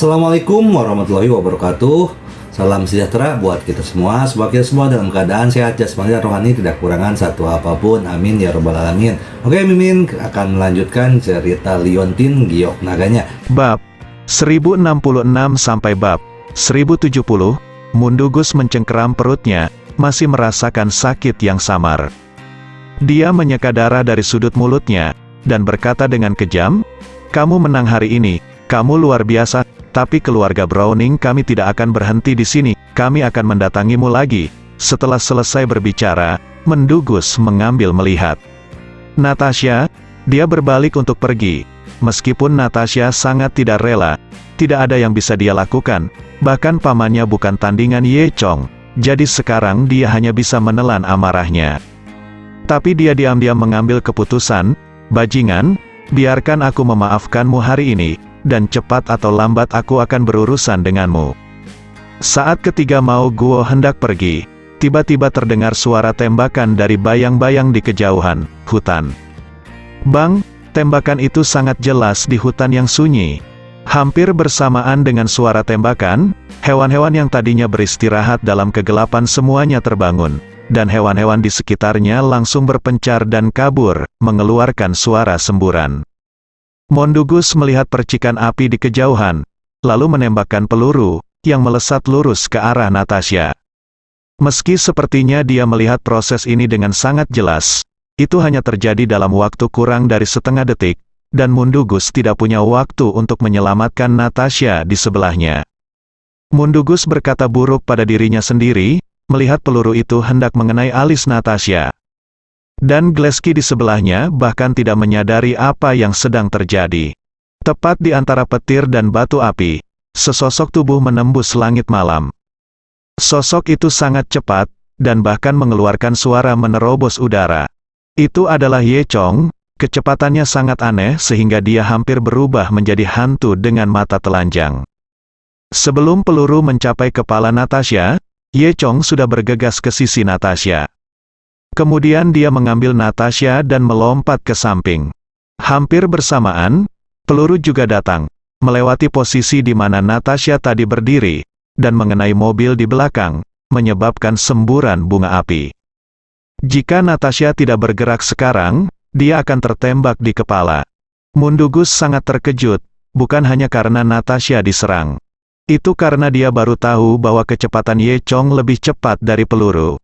Assalamualaikum warahmatullahi wabarakatuh. Salam sejahtera buat kita semua. Semoga kita semua dalam keadaan sehat jasmani dan rohani, tidak kekurangan satu apapun. Amin ya robbal alamin. Oke, Mimin akan melanjutkan cerita Liontin Giok Naganya. Bab 1066 sampai bab 1070, Mundugus mencengkeram perutnya, masih merasakan sakit yang samar. Dia menyeka darah dari sudut mulutnya, dan berkata dengan kejam, "Kamu menang hari ini, kamu luar biasa, tapi keluarga Browning kami tidak akan berhenti di sini, kami akan mendatangimu lagi." Setelah selesai berbicara, Mundugus mengambil melihat Natasha. Dia berbalik untuk pergi. Meskipun Natasha sangat tidak rela, tidak ada yang bisa dia lakukan, bahkan pamannya bukan tandingan Ye Chong, jadi sekarang dia hanya bisa menelan amarahnya. Tapi dia diam-diam mengambil keputusan, "Bajingan, biarkan aku memaafkanmu hari ini, dan cepat atau lambat aku akan berurusan denganmu." Saat ketiga Mao Guo hendak pergi, tiba-tiba terdengar suara tembakan dari bayang-bayang di kejauhan hutan. Bang! Tembakan itu sangat jelas di hutan yang sunyi. Hampir bersamaan dengan suara tembakan, hewan-hewan yang tadinya beristirahat dalam kegelapan semuanya terbangun, dan hewan-hewan di sekitarnya langsung berpencar dan kabur, mengeluarkan suara semburan. Mundugus melihat percikan api di kejauhan, lalu menembakkan peluru, yang melesat lurus ke arah Natasha. Meski sepertinya dia melihat proses ini dengan sangat jelas, itu hanya terjadi dalam waktu kurang dari setengah detik, dan Mundugus tidak punya waktu untuk menyelamatkan Natasha di sebelahnya. Mundugus berkata buruk pada dirinya sendiri, melihat peluru itu hendak mengenai alis Natasha. Dan Gleski di sebelahnya bahkan tidak menyadari apa yang sedang terjadi. Tepat di antara petir dan batu api, sesosok tubuh menembus langit malam. Sosok itu sangat cepat, dan bahkan mengeluarkan suara menerobos udara. Itu adalah Ye Chong. Kecepatannya sangat aneh sehingga dia hampir berubah menjadi hantu dengan mata telanjang. Sebelum peluru mencapai kepala Natasha, Ye Chong sudah bergegas ke sisi Natasha. Kemudian dia mengambil Natasha dan melompat ke samping. Hampir bersamaan, peluru juga datang, melewati posisi di mana Natasha tadi berdiri, dan mengenai mobil di belakang, menyebabkan semburan bunga api. Jika Natasha tidak bergerak sekarang, dia akan tertembak di kepala. Mundugus sangat terkejut, bukan hanya karena Natasha diserang. Itu karena dia baru tahu bahwa kecepatan Ye Chong lebih cepat dari peluru.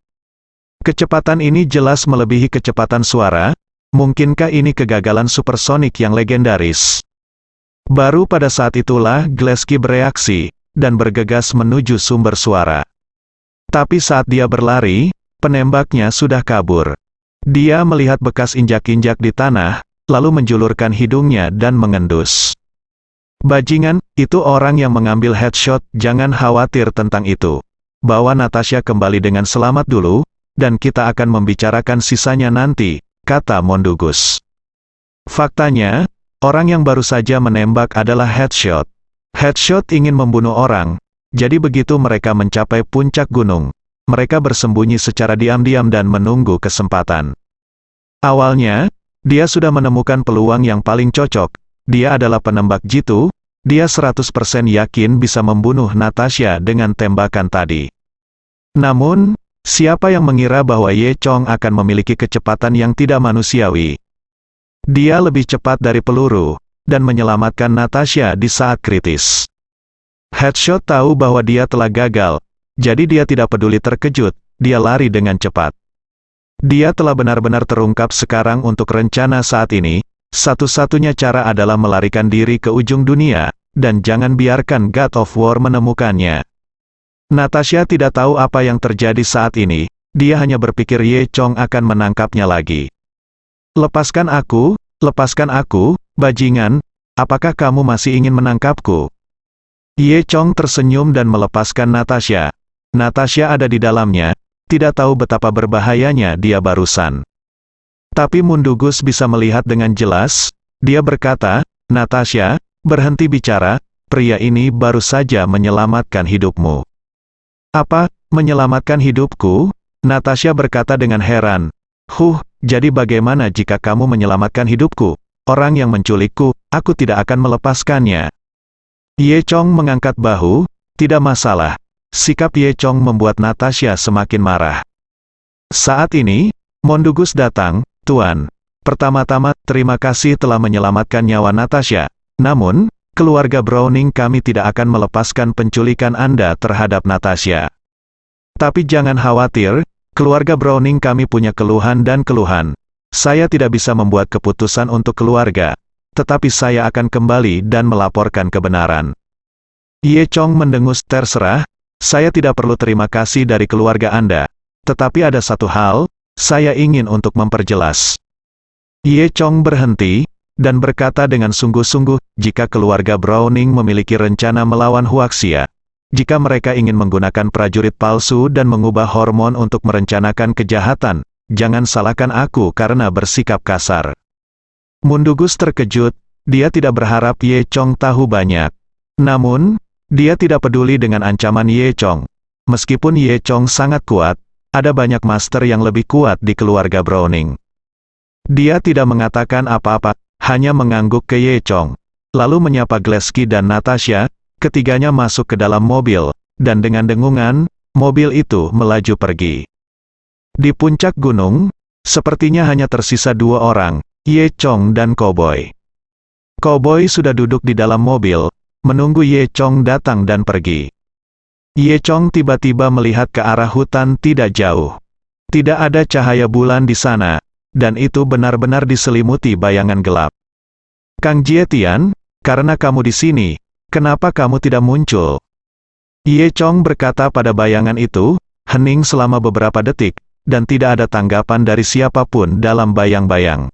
Kecepatan ini jelas melebihi kecepatan suara. Mungkinkah ini kegagalan supersonik yang legendaris? Baru pada saat itulah Gleski bereaksi, dan bergegas menuju sumber suara. Tapi saat dia berlari, penembaknya sudah kabur. Dia melihat bekas injak-injak di tanah, lalu menjulurkan hidungnya dan mengendus. "Bajingan, itu orang yang mengambil headshot, jangan khawatir tentang itu. Bawa Natasha kembali dengan selamat dulu, dan kita akan membicarakan sisanya nanti," kata Mundugus. Faktanya, orang yang baru saja menembak adalah headshot. Headshot ingin membunuh orang, jadi begitu mereka mencapai puncak gunung, mereka bersembunyi secara diam-diam dan menunggu kesempatan. Awalnya, dia sudah menemukan peluang yang paling cocok. Dia adalah penembak jitu, dia 100% yakin bisa membunuh Natasha dengan tembakan tadi. Namun, siapa yang mengira bahwa Ye Chong akan memiliki kecepatan yang tidak manusiawi? Dia lebih cepat dari peluru, dan menyelamatkan Natasha di saat kritis. Headshot tahu bahwa dia telah gagal, jadi dia tidak peduli terkejut, dia lari dengan cepat. Dia telah benar-benar terungkap sekarang untuk rencana saat ini, satu-satunya cara adalah melarikan diri ke ujung dunia, dan jangan biarkan God of War menemukannya. Natasha tidak tahu apa yang terjadi saat ini, dia hanya berpikir Ye Chong akan menangkapnya lagi. lepaskan aku, bajingan, apakah kamu masih ingin menangkapku?" Ye Chong tersenyum dan melepaskan Natasha. Natasha ada di dalamnya, tidak tahu betapa berbahayanya dia barusan. Tapi Mundugus bisa melihat dengan jelas, dia berkata, "Natasha, berhenti bicara, pria ini baru saja menyelamatkan hidupmu." "Apa, menyelamatkan hidupku?" Natasha berkata dengan heran. Jadi bagaimana jika kamu menyelamatkan hidupku? Orang yang menculikku, aku tidak akan melepaskannya." Ye Chong mengangkat bahu, tidak masalah. Sikap Ye Chong membuat Natasha semakin marah. Saat ini, Mondugus datang, Tuan. Pertama-tama, terima kasih telah menyelamatkan nyawa Natasha. Namun, keluarga Browning kami tidak akan melepaskan penculikan Anda terhadap Natasha. Tapi jangan khawatir, keluarga Browning kami punya keluhan dan keluhan. Saya tidak bisa membuat keputusan untuk keluarga, tetapi saya akan kembali dan melaporkan kebenaran. Ye Chong mendengus, terserah, saya tidak perlu terima kasih dari keluarga Anda. Tetapi ada satu hal, saya ingin untuk memperjelas. Ye Chong berhenti, dan berkata dengan sungguh-sungguh, jika keluarga Browning memiliki rencana melawan Huaxia, jika mereka ingin menggunakan prajurit palsu dan mengubah hormon untuk merencanakan kejahatan, jangan salahkan aku karena bersikap kasar. Mondugus terkejut, dia tidak berharap Ye Chong tahu banyak. Namun, dia tidak peduli dengan ancaman Ye Chong. Meskipun Ye Chong sangat kuat, ada banyak master yang lebih kuat di keluarga Browning. Dia tidak mengatakan apa-apa, hanya mengangguk ke Ye Chong. Lalu menyapa Gleski dan Natasha, ketiganya masuk ke dalam mobil, dan dengan dengungan, mobil itu melaju pergi. Di puncak gunung, sepertinya hanya tersisa dua orang, Ye Chong dan Cowboy. Cowboy sudah duduk di dalam mobil, menunggu Ye Chong datang dan pergi. Ye Chong tiba-tiba melihat ke arah hutan tidak jauh. Tidak ada cahaya bulan di sana, dan itu benar-benar diselimuti bayangan gelap. Kang Jietian, karena kamu di sini, kenapa kamu tidak muncul? Ye Chong berkata pada bayangan itu, hening selama beberapa detik, dan tidak ada tanggapan dari siapapun dalam bayang-bayang.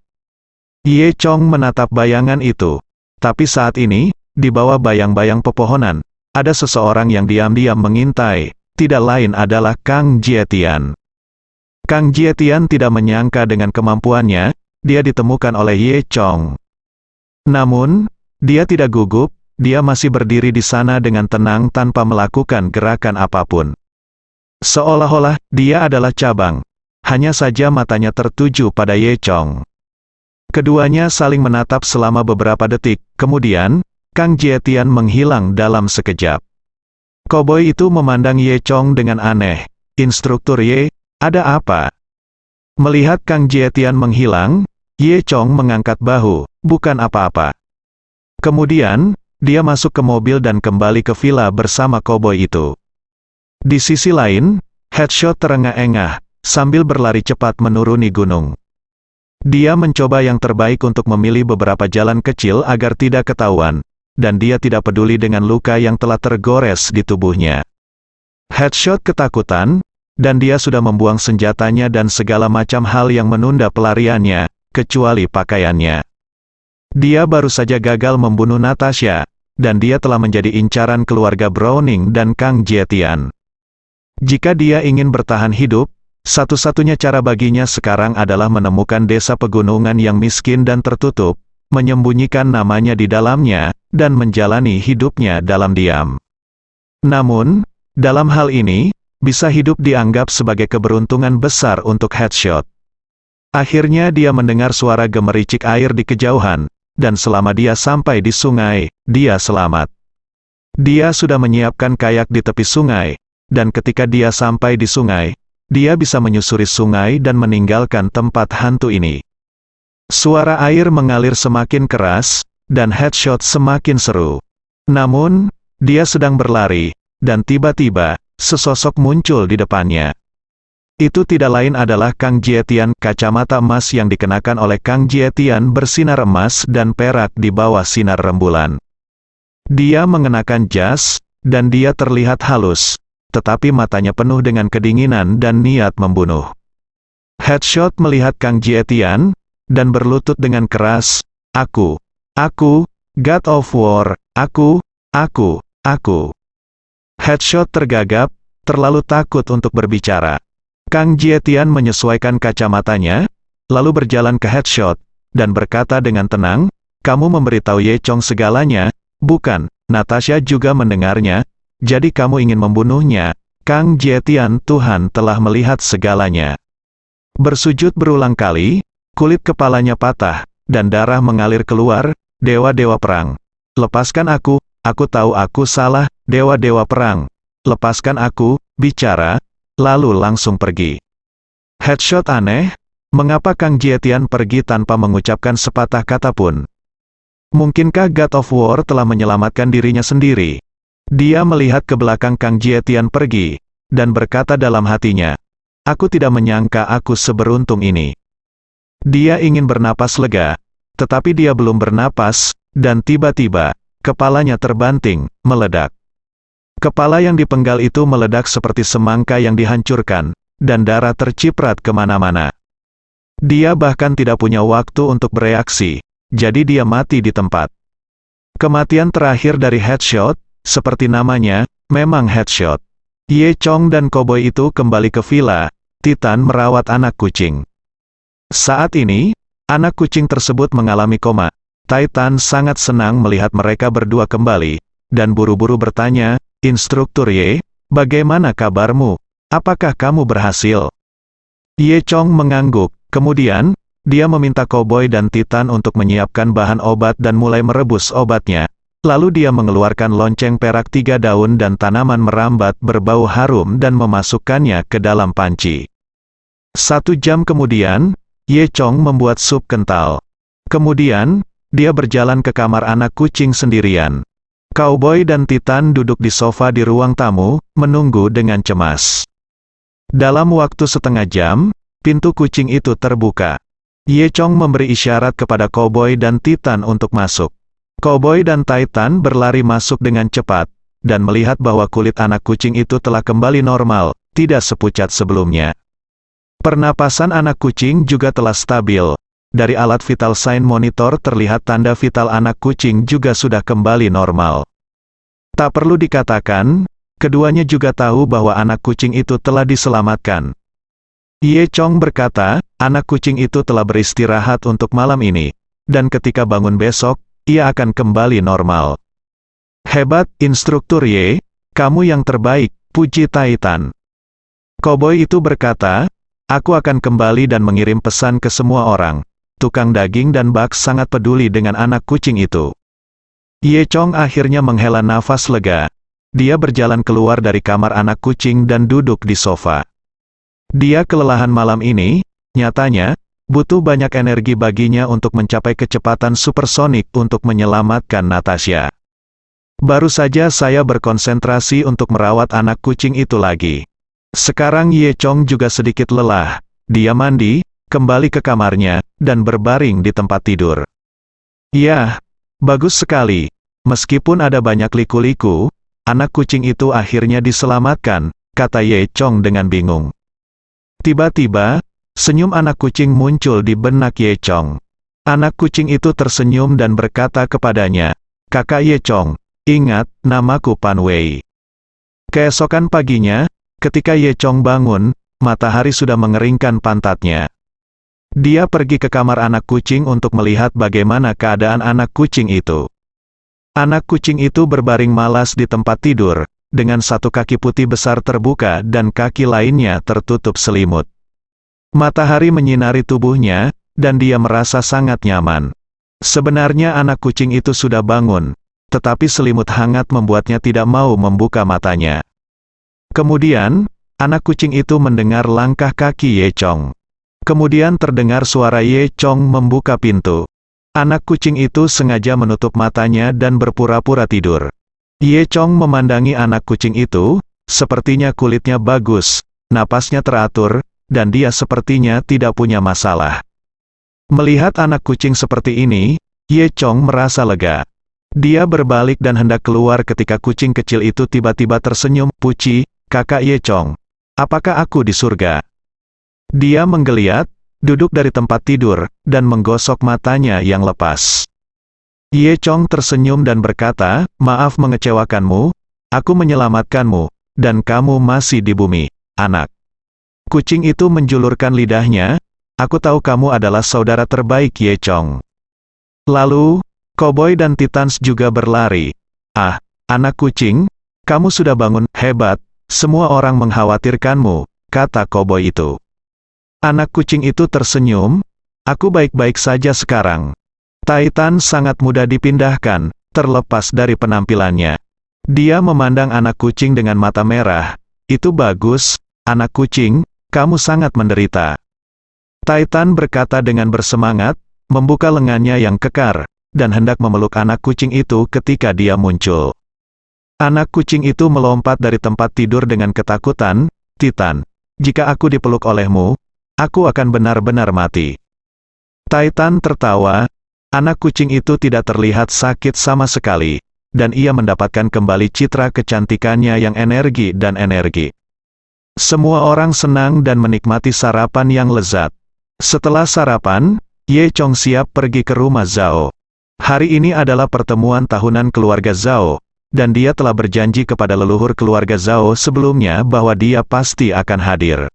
Ye Chong menatap bayangan itu, tapi saat ini, di bawah bayang-bayang pepohonan, ada seseorang yang diam-diam mengintai, tidak lain adalah Kang Jietian. Kang Jietian tidak menyangka dengan kemampuannya, dia ditemukan oleh Ye Chong. Namun, dia tidak gugup, dia masih berdiri di sana dengan tenang tanpa melakukan gerakan apapun. Seolah-olah, dia adalah cabang. Hanya saja matanya tertuju pada Ye Chong. Keduanya saling menatap selama beberapa detik, kemudian, Kang Jietian menghilang dalam sekejap. Cowboy itu memandang Ye Chong dengan aneh. Instruktur Ye, ada apa? Melihat Kang Jietian menghilang, Ye Chong mengangkat bahu, bukan apa-apa. Kemudian, dia masuk ke mobil dan kembali ke villa bersama cowboy itu. Di sisi lain, Headshot terengah-engah, sambil berlari cepat menuruni gunung. Dia mencoba yang terbaik untuk memilih beberapa jalan kecil agar tidak ketahuan, dan dia tidak peduli dengan luka yang telah tergores di tubuhnya. Headshot ketakutan, dan dia sudah membuang senjatanya dan segala macam hal yang menunda pelariannya, kecuali pakaiannya. Dia baru saja gagal membunuh Natasha, dan dia telah menjadi incaran keluarga Browning dan Kang Jietian. Jika dia ingin bertahan hidup, satu-satunya cara baginya sekarang adalah menemukan desa pegunungan yang miskin dan tertutup, menyembunyikan namanya di dalamnya, dan menjalani hidupnya dalam diam. Namun, dalam hal ini, bisa hidup dianggap sebagai keberuntungan besar untuk Headshot. Akhirnya dia mendengar suara gemericik air di kejauhan, dan selama dia sampai di sungai, dia selamat. Dia sudah menyiapkan kayak di tepi sungai, dan ketika dia sampai di sungai, dia bisa menyusuri sungai dan meninggalkan tempat hantu ini. Suara air mengalir semakin keras, dan Headshot semakin seru. Namun, dia sedang berlari, dan tiba-tiba, sesosok muncul di depannya. Itu tidak lain adalah Kang Jietian. Kacamata emas yang dikenakan oleh Kang Jietian bersinar emas dan perak di bawah sinar rembulan. Dia mengenakan jas, dan dia terlihat halus, tetapi matanya penuh dengan kedinginan dan niat membunuh. Headshot melihat Kang Jietian, dan berlutut dengan keras, aku, God of War, aku. Headshot tergagap, terlalu takut untuk berbicara. Kang Jietian menyesuaikan kacamatanya, lalu berjalan ke Headshot, dan berkata dengan tenang, kamu memberitahu Ye Chong segalanya, bukan? Natasha juga mendengarnya, jadi kamu ingin membunuhnya. Kang Jietian, Tuhan telah melihat segalanya. Bersujud berulang kali, kulit kepalanya patah, dan darah mengalir keluar, dewa-dewa perang. Lepaskan aku, Aku tahu aku salah, dewa-dewa perang. Lepaskan aku, bicara, lalu langsung pergi. Headshot aneh, mengapa Kang Jietian pergi tanpa mengucapkan sepatah kata pun? Mungkinkah God of War telah menyelamatkan dirinya sendiri? Dia melihat ke belakang Kang Jietian pergi, dan berkata dalam hatinya, aku tidak menyangka aku seberuntung ini. Dia ingin bernapas lega, tetapi dia belum bernapas, dan tiba-tiba, kepalanya terbanting, meledak. Kepala yang dipenggal itu meledak seperti semangka yang dihancurkan, dan darah terciprat kemana-mana. Dia bahkan tidak punya waktu untuk bereaksi, jadi dia mati di tempat. Kematian terakhir dari headshot, seperti namanya, memang headshot. Ye Chong dan koboi itu kembali ke villa, Titan merawat anak kucing. Saat ini, anak kucing tersebut mengalami koma. Titan sangat senang melihat mereka berdua kembali, dan buru-buru bertanya, Instruktur Ye, bagaimana kabarmu? Apakah kamu berhasil? Ye Chong mengangguk, kemudian, dia meminta koboi dan Titan untuk menyiapkan bahan obat dan mulai merebus obatnya. Lalu dia mengeluarkan lonceng perak 3 daun dan tanaman merambat berbau harum dan memasukkannya ke dalam panci. 1 jam kemudian, Ye Chong membuat sup kental. Kemudian, dia berjalan ke kamar anak kucing sendirian. Cowboy dan Titan duduk di sofa di ruang tamu, menunggu dengan cemas. Dalam waktu setengah jam, pintu kucing itu terbuka. Ye Chong memberi isyarat kepada Cowboy dan Titan untuk masuk. Cowboy dan Titan berlari masuk dengan cepat, dan melihat bahwa kulit anak kucing itu telah kembali normal, tidak sepucat sebelumnya. Pernapasan anak kucing juga telah stabil. Dari alat vital sign monitor terlihat tanda vital anak kucing juga sudah kembali normal. Tak perlu dikatakan, keduanya juga tahu bahwa anak kucing itu telah diselamatkan. Ye Chong berkata, anak kucing itu telah beristirahat untuk malam ini, dan ketika bangun besok, ia akan kembali normal. Hebat, Instruktur Ye, kamu yang terbaik, puji Titan. Koboi itu berkata, aku akan kembali dan mengirim pesan ke semua orang. Tukang daging dan bak sangat peduli dengan anak kucing itu. Ye Chong akhirnya menghela nafas lega. Dia berjalan keluar dari kamar anak kucing dan duduk di sofa. Dia kelelahan malam ini, nyatanya, butuh banyak energi baginya untuk mencapai kecepatan supersonik untuk menyelamatkan Natasha. Baru saja saya berkonsentrasi untuk merawat anak kucing itu lagi. Sekarang Ye Chong juga sedikit lelah. Dia mandi, kembali ke kamarnya, dan berbaring di tempat tidur. Ya, bagus sekali. Meskipun ada banyak liku-liku, anak kucing itu akhirnya diselamatkan, kata Ye Chong dengan bingung. Tiba-tiba, senyum anak kucing muncul di benak Ye Chong. Anak kucing itu tersenyum dan berkata kepadanya, Kakak Ye Chong, ingat, namaku Pan Wei. Keesokan paginya, ketika Ye Chong bangun, matahari sudah mengeringkan pantatnya. Dia pergi ke kamar anak kucing untuk melihat bagaimana keadaan anak kucing itu. Anak kucing itu berbaring malas di tempat tidur, dengan satu kaki putih besar terbuka dan kaki lainnya tertutup selimut. Matahari menyinari tubuhnya, dan dia merasa sangat nyaman. Sebenarnya anak kucing itu sudah bangun, tetapi selimut hangat membuatnya tidak mau membuka matanya. Kemudian, anak kucing itu mendengar langkah kaki Ye Chong. Kemudian terdengar suara Ye Chong membuka pintu. Anak kucing itu sengaja menutup matanya dan berpura-pura tidur. Ye Chong memandangi anak kucing itu, sepertinya kulitnya bagus, napasnya teratur, dan dia sepertinya tidak punya masalah. Melihat anak kucing seperti ini, Ye Chong merasa lega. Dia berbalik dan hendak keluar ketika kucing kecil itu tiba-tiba tersenyum, puji, Kakak Ye Chong. Apakah aku di surga? Dia menggeliat, duduk dari tempat tidur, dan menggosok matanya yang lepas. Ye Chong tersenyum dan berkata, maaf mengecewakanmu, aku menyelamatkanmu, dan kamu masih di bumi, anak. Kucing itu menjulurkan lidahnya, aku tahu kamu adalah saudara terbaik Ye Chong. Lalu, Cowboy dan Titans juga berlari. Ah, anak kucing, kamu sudah bangun, hebat, semua orang mengkhawatirkanmu, kata Cowboy itu. Anak kucing itu tersenyum, aku baik-baik saja sekarang. Titan sangat mudah dipindahkan, terlepas dari penampilannya. Dia memandang anak kucing dengan mata merah. Itu bagus, anak kucing, kamu sangat menderita. Titan berkata dengan bersemangat, membuka lengannya yang kekar, dan hendak memeluk anak kucing itu ketika dia muncul. Anak kucing itu melompat dari tempat tidur dengan ketakutan. Titan, jika aku dipeluk olehmu, aku akan benar-benar mati. Titan tertawa. Anak kucing itu tidak terlihat sakit sama sekali, dan ia mendapatkan kembali citra kecantikannya yang energi dan energi. Semua orang senang dan menikmati sarapan yang lezat. Setelah sarapan, Ye Chong siap pergi ke rumah Zhao. Hari ini adalah pertemuan tahunan keluarga Zhao, dan dia telah berjanji kepada leluhur keluarga Zhao sebelumnya bahwa dia pasti akan hadir.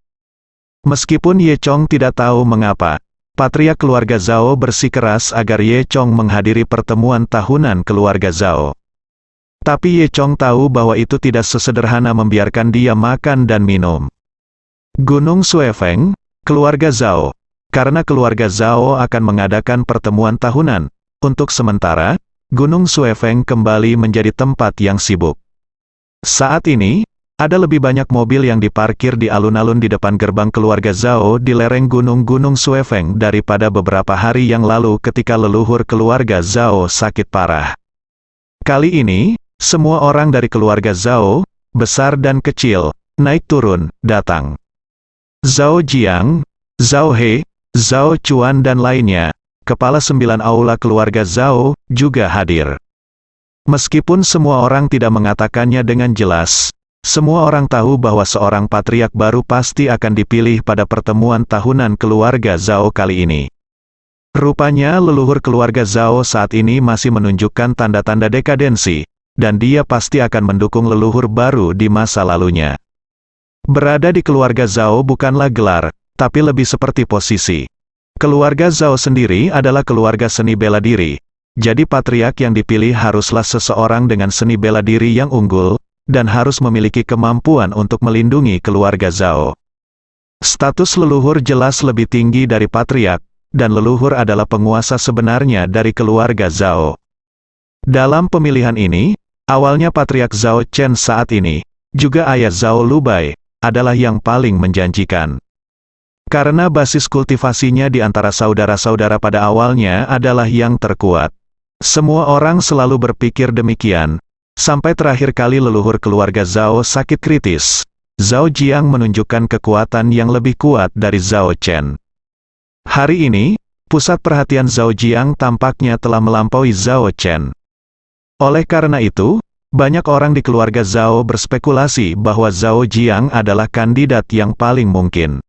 Meskipun Ye Chong tidak tahu mengapa, patriark keluarga Zhao bersikeras agar Ye Chong menghadiri pertemuan tahunan keluarga Zhao. Tapi Ye Chong tahu bahwa itu tidak sesederhana membiarkan dia makan dan minum. Gunung Suefeng, keluarga Zhao. Karena keluarga Zhao akan mengadakan pertemuan tahunan, untuk sementara, Gunung Suefeng kembali menjadi tempat yang sibuk. Saat ini, ada lebih banyak mobil yang diparkir di alun-alun di depan gerbang keluarga Zhao di lereng Gunung Suefeng daripada beberapa hari yang lalu ketika leluhur keluarga Zhao sakit parah. Kali ini, semua orang dari keluarga Zhao, besar dan kecil, naik turun, datang. Zhao Jiang, Zhao He, Zhao Chuan dan lainnya, kepala 9 aula keluarga Zhao, juga hadir. Meskipun semua orang tidak mengatakannya dengan jelas, semua orang tahu bahwa seorang patriark baru pasti akan dipilih pada pertemuan tahunan keluarga Zhao kali ini. Rupanya leluhur keluarga Zhao saat ini masih menunjukkan tanda-tanda dekadensi, dan dia pasti akan mendukung leluhur baru di masa lalunya. Berada di keluarga Zhao bukanlah gelar, tapi lebih seperti posisi. Keluarga Zhao sendiri adalah keluarga seni bela diri, jadi patriark yang dipilih haruslah seseorang dengan seni bela diri yang unggul, dan harus memiliki kemampuan untuk melindungi keluarga Zhao. Status leluhur jelas lebih tinggi dari patriark, dan leluhur adalah penguasa sebenarnya dari keluarga Zhao. Dalam pemilihan ini, awalnya patriark Zhao Chen saat ini, juga ayah Zhao Lubai, adalah yang paling menjanjikan. Karena basis kultivasinya di antara saudara-saudara pada awalnya adalah yang terkuat. Semua orang selalu berpikir demikian, sampai terakhir kali leluhur keluarga Zhao sakit kritis. Zhao Jiang menunjukkan kekuatan yang lebih kuat dari Zhao Chen. Hari ini, pusat perhatian Zhao Jiang tampaknya telah melampaui Zhao Chen. Oleh karena itu, banyak orang di keluarga Zhao berspekulasi bahwa Zhao Jiang adalah kandidat yang paling mungkin.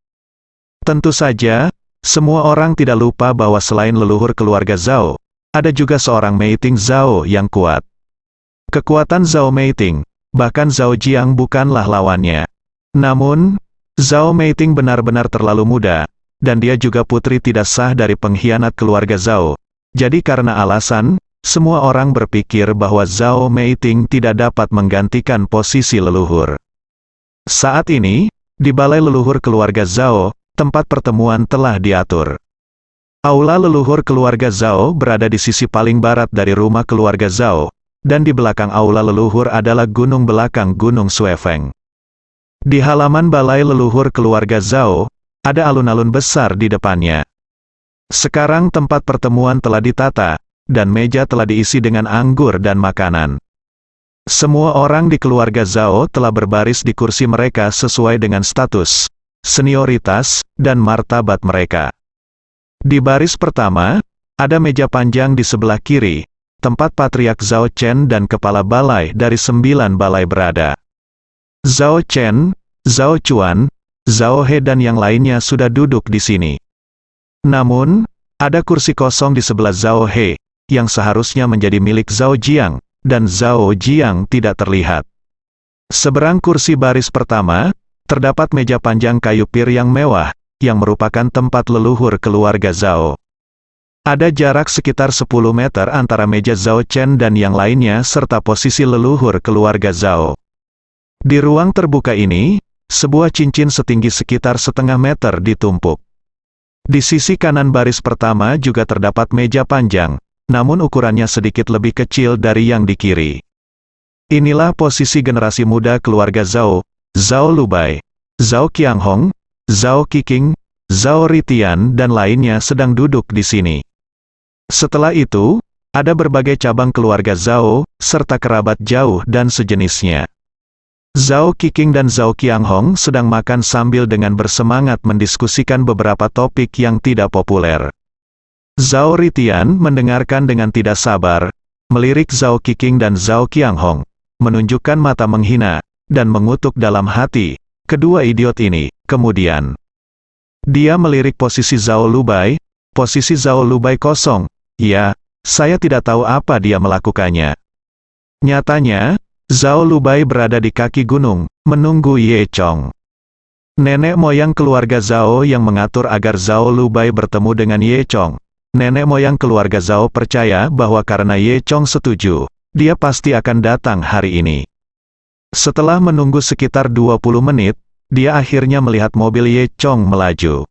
Tentu saja, semua orang tidak lupa bahwa selain leluhur keluarga Zhao, ada juga seorang Meiting Zhao yang kuat. Kekuatan Zhao Meiting, bahkan Zhao Jiang bukanlah lawannya. Namun, Zhao Meiting benar-benar terlalu muda, dan dia juga putri tidak sah dari pengkhianat keluarga Zhao. Jadi karena alasan, semua orang berpikir bahwa Zhao Meiting tidak dapat menggantikan posisi leluhur. Saat ini, di balai leluhur keluarga Zhao, tempat pertemuan telah diatur. Aula leluhur keluarga Zhao berada di sisi paling barat dari rumah keluarga Zhao, dan di belakang aula leluhur adalah gunung belakang Gunung Suefeng. Di halaman balai leluhur keluarga Zhao, ada alun-alun besar di depannya. Sekarang tempat pertemuan telah ditata, dan meja telah diisi dengan anggur dan makanan. Semua orang di keluarga Zhao telah berbaris di kursi mereka sesuai dengan status, senioritas, dan martabat mereka. Di baris pertama, ada meja panjang di sebelah kiri, tempat patriark Zhao Chen dan kepala balai dari 9 balai berada. Zhao Chen, Zhao Chuan, Zhao He dan yang lainnya sudah duduk di sini. Namun, ada kursi kosong di sebelah Zhao He, yang seharusnya menjadi milik Zhao Jiang, dan Zhao Jiang tidak terlihat. Seberang kursi baris pertama, terdapat meja panjang kayu pir yang mewah, yang merupakan tempat leluhur keluarga Zhao. Ada jarak sekitar 10 meter antara meja Zhao Chen dan yang lainnya serta posisi leluhur keluarga Zhao. Di ruang terbuka ini, sebuah cincin setinggi sekitar setengah meter ditumpuk. Di sisi kanan baris pertama juga terdapat meja panjang, namun ukurannya sedikit lebih kecil dari yang di kiri. Inilah posisi generasi muda keluarga Zhao, Zhao Lubai, Zhao Qianghong, Zhao Qiqing, Zhao Ritian dan lainnya sedang duduk di sini. Setelah itu, ada berbagai cabang keluarga Zhao, serta kerabat jauh dan sejenisnya. Zhao Qiqing dan Zhao Qianghong sedang makan sambil dengan bersemangat mendiskusikan beberapa topik yang tidak populer. Zhao Ritian mendengarkan dengan tidak sabar, melirik Zhao Qiqing dan Zhao Qianghong, menunjukkan mata menghina, dan mengutuk dalam hati, kedua idiot ini. Kemudian, dia melirik posisi Zhao Lubai, posisi Zhao Lubai kosong. Ya, saya tidak tahu apa dia melakukannya. Nyatanya, Zhao Lubai berada di kaki gunung, menunggu Ye Chong. Nenek moyang keluarga Zhao yang mengatur agar Zhao Lubai bertemu dengan Ye Chong. Nenek moyang keluarga Zhao percaya bahwa karena Ye Chong setuju, dia pasti akan datang hari ini. Setelah menunggu sekitar 20 menit, dia akhirnya melihat mobil Ye Chong melaju.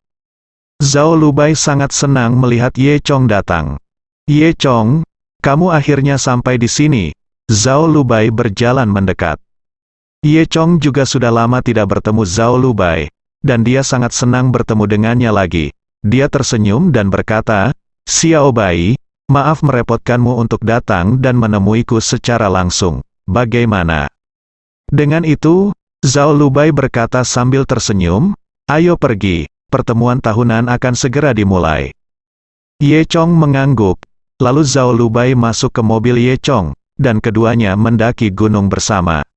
Zhao Lubai sangat senang melihat Ye Chong datang. Ye Chong, kamu akhirnya sampai di sini. Zhao Lubai berjalan mendekat. Ye Chong juga sudah lama tidak bertemu Zhao Lubai, dan dia sangat senang bertemu dengannya lagi. Dia tersenyum dan berkata, Xiao Bai, maaf merepotkanmu untuk datang dan menemuiku secara langsung. Bagaimana? Dengan itu, Zhao Lubai berkata sambil tersenyum, ayo pergi, pertemuan tahunan akan segera dimulai. Ye Chong mengangguk, lalu Zhao Lubai masuk ke mobil Ye Chong, dan keduanya mendaki gunung bersama.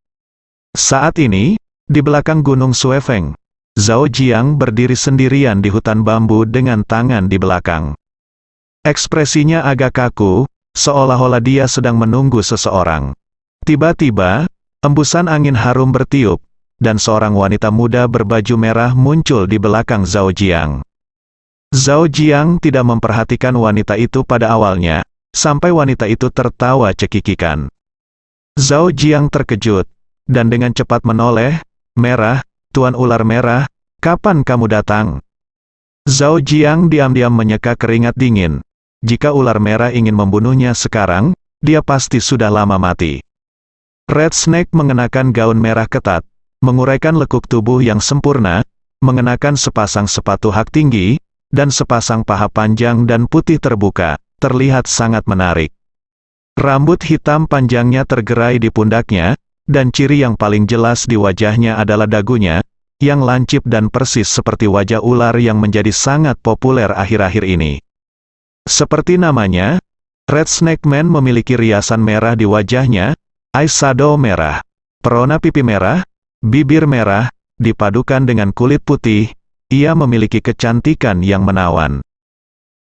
Saat ini, di belakang gunung Suefeng, Zhao Jiang berdiri sendirian di hutan bambu dengan tangan di belakang. Ekspresinya agak kaku, seolah-olah dia sedang menunggu seseorang. Tiba-tiba, embusan angin harum bertiup, dan seorang wanita muda berbaju merah muncul di belakang Zhao Jiang. Zhao Jiang tidak memperhatikan wanita itu pada awalnya, sampai wanita itu tertawa cekikikan. Zhao Jiang terkejut, dan dengan cepat menoleh, merah, Tuan Ular Merah, kapan kamu datang? Zhao Jiang diam-diam menyeka keringat dingin. Jika ular merah ingin membunuhnya sekarang, dia pasti sudah lama mati. Red Snake mengenakan gaun merah ketat, menguraikan lekuk tubuh yang sempurna, mengenakan sepasang sepatu hak tinggi, dan sepasang paha panjang dan putih terbuka, terlihat sangat menarik. Rambut hitam panjangnya tergerai di pundaknya, dan ciri yang paling jelas di wajahnya adalah dagunya, yang lancip dan persis seperti wajah ular yang menjadi sangat populer akhir-akhir ini. Seperti namanya, Red Snake Man memiliki riasan merah di wajahnya, eyeshadow merah, perona pipi merah, bibir merah, dipadukan dengan kulit putih, ia memiliki kecantikan yang menawan.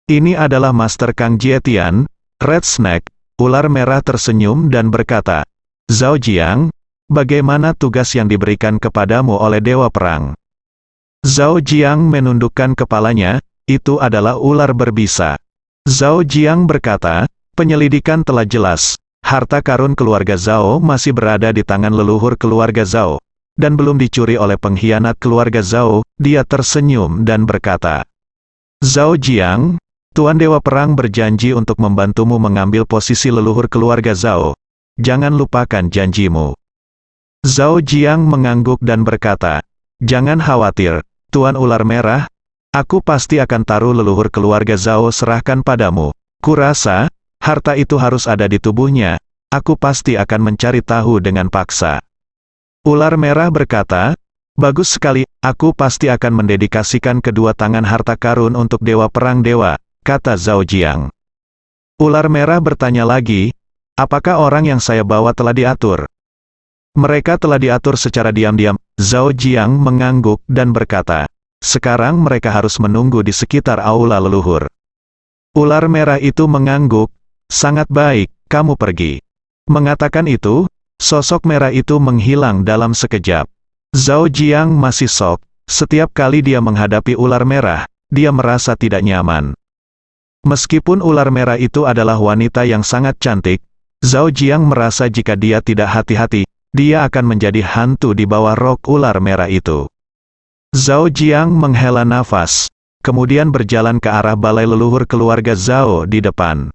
Ini adalah Master Kang Jietian. Red Snake, ular merah tersenyum dan berkata, Zhao Jiang, bagaimana tugas yang diberikan kepadamu oleh Dewa Perang? Zhao Jiang menundukkan kepalanya, itu adalah ular berbisa. Zhao Jiang berkata, penyelidikan telah jelas, harta karun keluarga Zhao masih berada di tangan leluhur keluarga Zhao, dan belum dicuri oleh pengkhianat keluarga Zhao. Dia tersenyum dan berkata, Zhao Jiang, Tuan Dewa Perang berjanji untuk membantumu mengambil posisi leluhur keluarga Zhao. Jangan lupakan janjimu. Zhao Jiang mengangguk dan berkata, jangan khawatir, Tuan Ular Merah, aku pasti akan taruh leluhur keluarga Zhao serahkan padamu. Kurasa, harta itu harus ada di tubuhnya, aku pasti akan mencari tahu dengan paksa. Ular Merah berkata, bagus sekali, aku pasti akan mendedikasikan kedua tangan harta karun untuk Dewa Perang Dewa, kata Zhao Jiang. Ular Merah bertanya lagi, apakah orang yang saya bawa telah diatur? Mereka telah diatur secara diam-diam. Zhao Jiang mengangguk dan berkata, sekarang mereka harus menunggu di sekitar aula leluhur. Ular merah itu mengangguk, sangat baik, kamu pergi. Mengatakan itu, sosok merah itu menghilang dalam sekejap. Zhao Jiang masih shock, setiap kali dia menghadapi ular merah, dia merasa tidak nyaman. Meskipun ular merah itu adalah wanita yang sangat cantik, Zhao Jiang merasa jika dia tidak hati-hati, dia akan menjadi hantu di bawah rok ular merah itu. Zhao Jiang menghela nafas, kemudian berjalan ke arah balai leluhur keluarga Zhao di depan.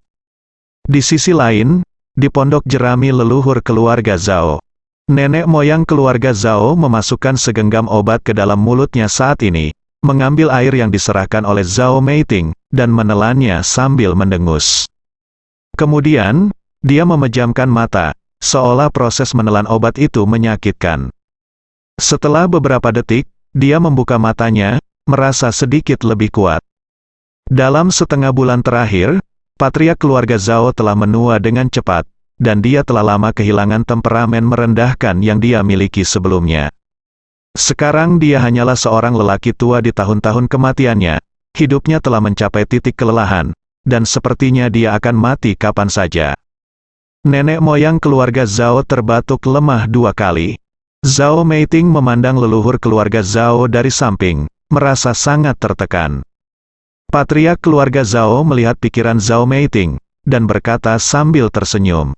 Di sisi lain, di pondok jerami leluhur keluarga Zhao, nenek moyang keluarga Zhao memasukkan segenggam obat ke dalam mulutnya saat ini, mengambil air yang diserahkan oleh Zhao Meiting, dan menelannya sambil mendengus. Kemudian, dia memejamkan mata, seolah proses menelan obat itu menyakitkan. Setelah beberapa detik, dia membuka matanya, merasa sedikit lebih kuat. Dalam setengah bulan terakhir, patriark keluarga Zhao telah menua dengan cepat, dan dia telah lama kehilangan temperamen merendahkan yang dia miliki sebelumnya. Sekarang dia hanyalah seorang lelaki tua di tahun-tahun kematiannya, hidupnya telah mencapai titik kelelahan, dan sepertinya dia akan mati kapan saja. Nenek moyang keluarga Zhao terbatuk lemah 2 kali. Zhao Meiting memandang leluhur keluarga Zhao dari samping, merasa sangat tertekan. Patriark keluarga Zhao melihat pikiran Zhao Meiting, dan berkata sambil tersenyum.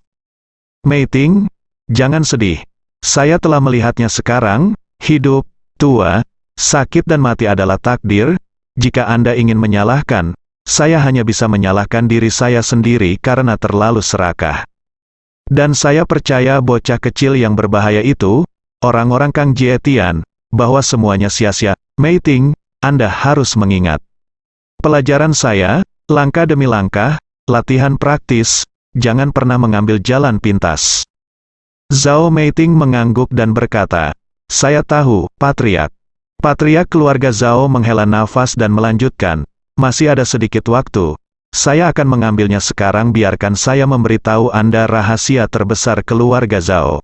Meiting, jangan sedih. Saya telah melihatnya sekarang. Hidup, tua, sakit dan mati adalah takdir. Jika Anda ingin menyalahkan, saya hanya bisa menyalahkan diri saya sendiri karena terlalu serakah. Dan saya percaya bocah kecil yang berbahaya itu, orang-orang Kang Jietian, bahwa semuanya sia-sia. Meiting, Anda harus mengingat. Pelajaran saya, langkah demi langkah, latihan praktis, jangan pernah mengambil jalan pintas. Zhao Meiting mengangguk dan berkata, saya tahu, Patriark. Patriark keluarga Zhao menghela nafas dan melanjutkan, masih ada sedikit waktu. Saya akan mengambilnya sekarang, biarkan saya memberitahu Anda rahasia terbesar keluarga Zhao.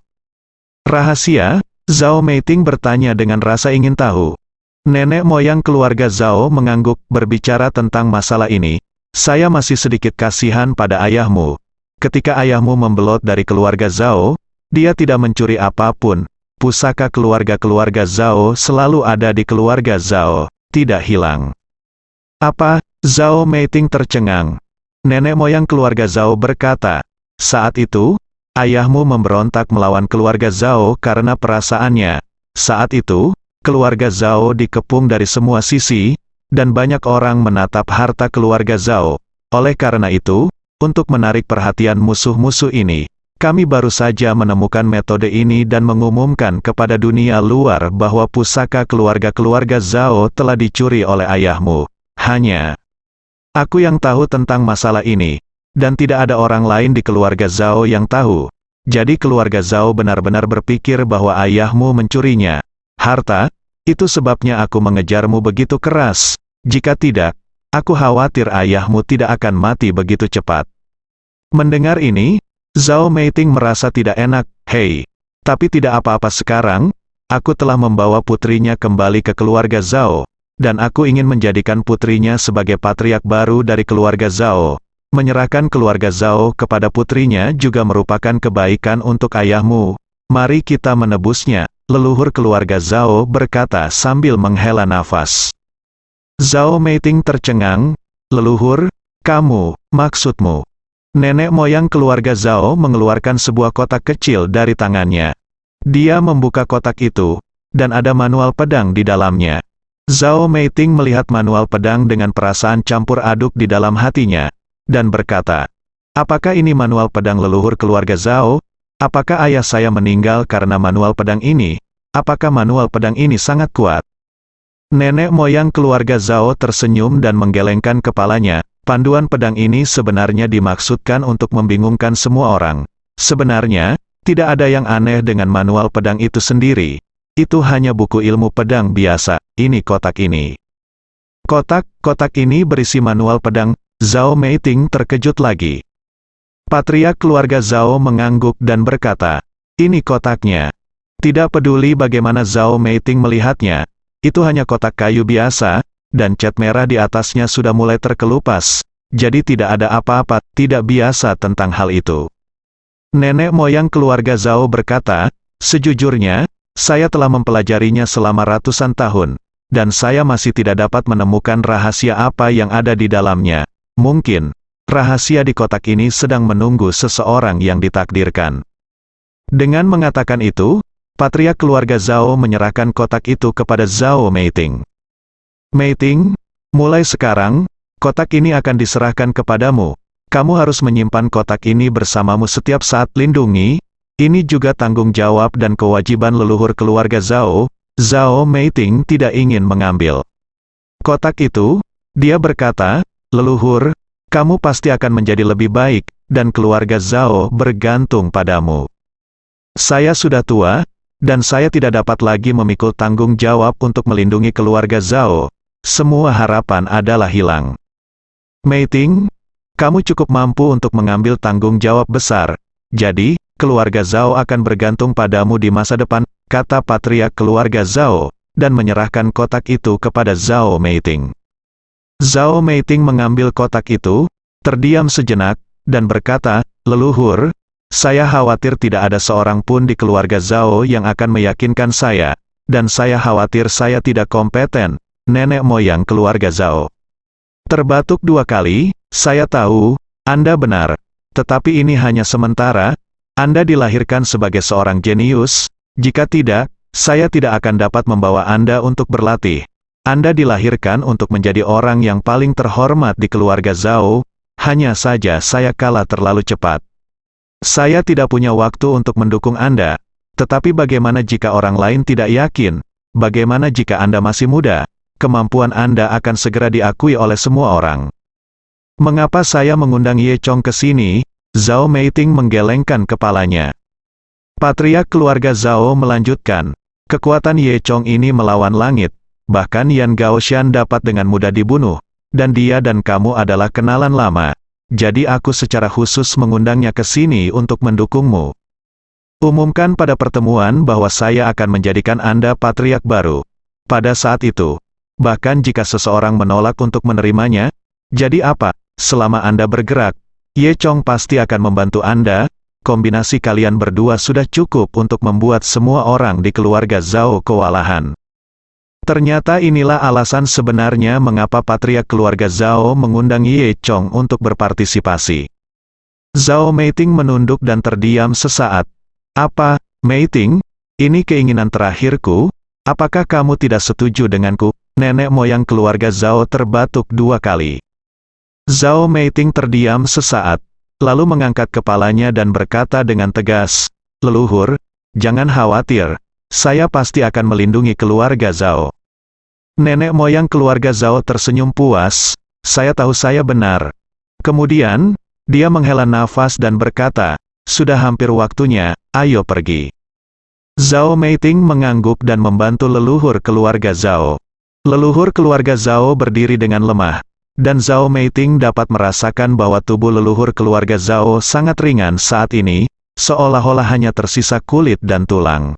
Rahasia? Zhao Meiting bertanya dengan rasa ingin tahu. Nenek moyang keluarga Zhao mengangguk, berbicara tentang masalah ini. Saya masih sedikit kasihan pada ayahmu. Ketika ayahmu membelot dari keluarga Zhao, dia tidak mencuri apapun. Pusaka keluarga-keluarga Zhao selalu ada di keluarga Zhao, tidak hilang. Apa? Zhao Meiting tercengang. Nenek moyang keluarga Zhao berkata, saat itu, ayahmu memberontak melawan keluarga Zhao karena perasaannya. Saat itu, keluarga Zhao dikepung dari semua sisi, dan banyak orang menatap harta keluarga Zhao. Oleh karena itu, untuk menarik perhatian musuh-musuh ini, kami baru saja menemukan metode ini dan mengumumkan kepada dunia luar bahwa pusaka keluarga-keluarga Zhao telah dicuri oleh ayahmu. Hanya aku yang tahu tentang masalah ini, dan tidak ada orang lain di keluarga Zhao yang tahu. Jadi keluarga Zhao benar-benar berpikir bahwa ayahmu mencurinya. Harta, itu sebabnya aku mengejarmu begitu keras. Jika tidak, aku khawatir ayahmu tidak akan mati begitu cepat. Mendengar ini, Zhao Meiting merasa tidak enak. Hei, tapi tidak apa-apa sekarang, aku telah membawa putrinya kembali ke keluarga Zhao, dan aku ingin menjadikan putrinya sebagai patriark baru dari keluarga Zhao. Menyerahkan keluarga Zhao kepada putrinya juga merupakan kebaikan untuk ayahmu. Mari kita menebusnya, leluhur keluarga Zhao berkata sambil menghela nafas. Zhao Meiting tercengang. Leluhur, kamu, maksudmu? Nenek moyang keluarga Zhao mengeluarkan sebuah kotak kecil dari tangannya. Dia membuka kotak itu, dan ada manual pedang di dalamnya. Zhao Meiting melihat manual pedang dengan perasaan campur aduk di dalam hatinya, dan berkata, apakah ini manual pedang leluhur keluarga Zhao? Apakah ayah saya meninggal karena manual pedang ini? Apakah manual pedang ini sangat kuat? Nenek moyang keluarga Zhao tersenyum dan menggelengkan kepalanya. Panduan pedang ini sebenarnya dimaksudkan untuk membingungkan semua orang. Sebenarnya, tidak ada yang aneh dengan manual pedang itu sendiri. Itu hanya buku ilmu pedang biasa. Ini kotak ini. Kotak ini berisi manual pedang. Zhao Meiting terkejut lagi. Patriark keluarga Zhao mengangguk dan berkata, ini kotaknya. Tidak peduli bagaimana Zhao Meiting melihatnya, itu hanya kotak kayu biasa, dan cat merah di atasnya sudah mulai terkelupas, jadi tidak ada apa-apa tidak biasa tentang hal itu. Nenek moyang keluarga Zhao berkata, sejujurnya, saya telah mempelajarinya selama ratusan tahun, dan saya masih tidak dapat menemukan rahasia apa yang ada di dalamnya. Mungkin, rahasia di kotak ini sedang menunggu seseorang yang ditakdirkan. Dengan mengatakan itu, patriark keluarga Zhao menyerahkan kotak itu kepada Zhao Meiting. Meiting, mulai sekarang, kotak ini akan diserahkan kepadamu. kamu harus menyimpan kotak ini bersamamu setiap saat. Lindungi, ini juga tanggung jawab dan kewajiban leluhur keluarga Zhao. Zhao Meiting tidak ingin mengambil kotak itu. Dia berkata, leluhur, kamu pasti akan menjadi lebih baik, dan keluarga Zhao bergantung padamu. Saya sudah tua, dan saya tidak dapat lagi memikul tanggung jawab untuk melindungi keluarga Zhao. Semua harapan adalah hilang. Meiting, kamu cukup mampu untuk mengambil tanggung jawab besar. Jadi, keluarga Zhao akan bergantung padamu di masa depan, kata patriark keluarga Zhao, dan menyerahkan kotak itu kepada Zhao Meiting. Zhao Meiting mengambil kotak itu, terdiam sejenak, dan berkata, leluhur, saya khawatir tidak ada seorang pun di keluarga Zhao yang akan meyakinkan saya, dan saya khawatir saya tidak kompeten, nenek moyang keluarga Zhao. Terbatuk 2 kali, saya tahu, Anda benar, tetapi ini hanya sementara. Anda dilahirkan sebagai seorang jenius, jika tidak, saya tidak akan dapat membawa Anda untuk berlatih. Anda dilahirkan untuk menjadi orang yang paling terhormat di keluarga Zhao, hanya saja saya kalah terlalu cepat. Saya tidak punya waktu untuk mendukung Anda, tetapi bagaimana jika orang lain tidak yakin? Bagaimana jika Anda masih muda? Kemampuan Anda akan segera diakui oleh semua orang. Mengapa saya mengundang Ye Chong ke sini? Zhao Meiting menggelengkan kepalanya. Patriark keluarga Zhao melanjutkan, kekuatan Ye Chong ini melawan langit, bahkan Yan Gaoshan dapat dengan mudah dibunuh, dan dia dan kamu adalah kenalan lama, jadi aku secara khusus mengundangnya ke sini untuk mendukungmu. Umumkan pada pertemuan bahwa saya akan menjadikan Anda patriark baru. Pada saat itu, bahkan jika seseorang menolak untuk menerimanya, jadi apa? Selama Anda bergerak, Ye Chong pasti akan membantu Anda. Kombinasi kalian berdua sudah cukup untuk membuat semua orang di keluarga Zhao kewalahan. Ternyata inilah alasan sebenarnya mengapa patriark keluarga Zhao mengundang Ye Chong untuk berpartisipasi. Zhao Meiting menunduk dan terdiam sesaat. Apa, Meiting? Ini keinginan terakhirku? Apakah kamu tidak setuju denganku? Nenek moyang keluarga Zhao terbatuk 2 kali. Zhao Meiting terdiam sesaat, lalu mengangkat kepalanya dan berkata dengan tegas, leluhur, jangan khawatir, saya pasti akan melindungi keluarga Zhao. Nenek moyang keluarga Zhao tersenyum puas, saya tahu saya benar. Kemudian, dia menghela nafas dan berkata, sudah hampir waktunya, ayo pergi. Zhao Meiting mengangguk dan membantu leluhur keluarga Zhao. Leluhur keluarga Zhao berdiri dengan lemah, dan Zhao Meiting dapat merasakan bahwa tubuh leluhur keluarga Zhao sangat ringan saat ini, seolah-olah hanya tersisa kulit dan tulang.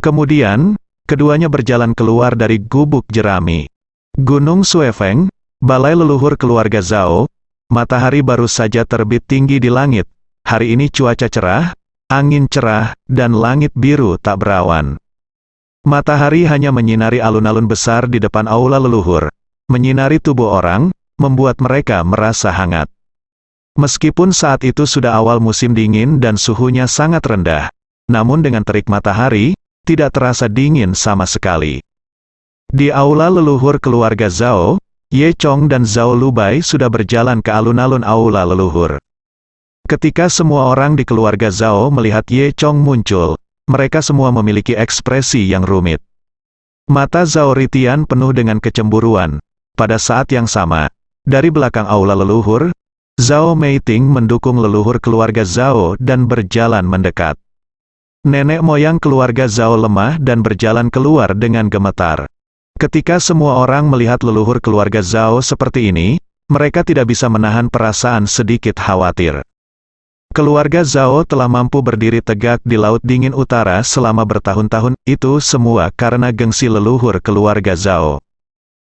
Kemudian, keduanya berjalan keluar dari gubuk jerami. Gunung Suefeng, balai leluhur keluarga Zhao, matahari baru saja terbit tinggi di langit. Hari ini cuaca cerah, angin cerah, dan langit biru tak berawan. Matahari hanya menyinari alun-alun besar di depan aula leluhur, menyinari tubuh orang, membuat mereka merasa hangat. Meskipun saat itu sudah awal musim dingin dan suhunya sangat rendah, namun dengan terik matahari, tidak terasa dingin sama sekali. Di aula leluhur keluarga Zhao, Ye Chong dan Zhao Lubai sudah berjalan ke alun-alun aula leluhur. Ketika semua orang di keluarga Zhao melihat Ye Chong muncul, mereka semua memiliki ekspresi yang rumit. Mata Zhao Ritian penuh dengan kecemburuan. Pada saat yang sama, dari belakang aula leluhur, Zhao Meiting mendukung leluhur keluarga Zhao dan berjalan mendekat. Nenek moyang keluarga Zhao lemah dan berjalan keluar dengan gemetar. Ketika semua orang melihat leluhur keluarga Zhao seperti ini, mereka tidak bisa menahan perasaan sedikit khawatir. Keluarga Zhao telah mampu berdiri tegak di Laut Dingin Utara selama bertahun-tahun, itu semua karena gengsi leluhur keluarga Zhao.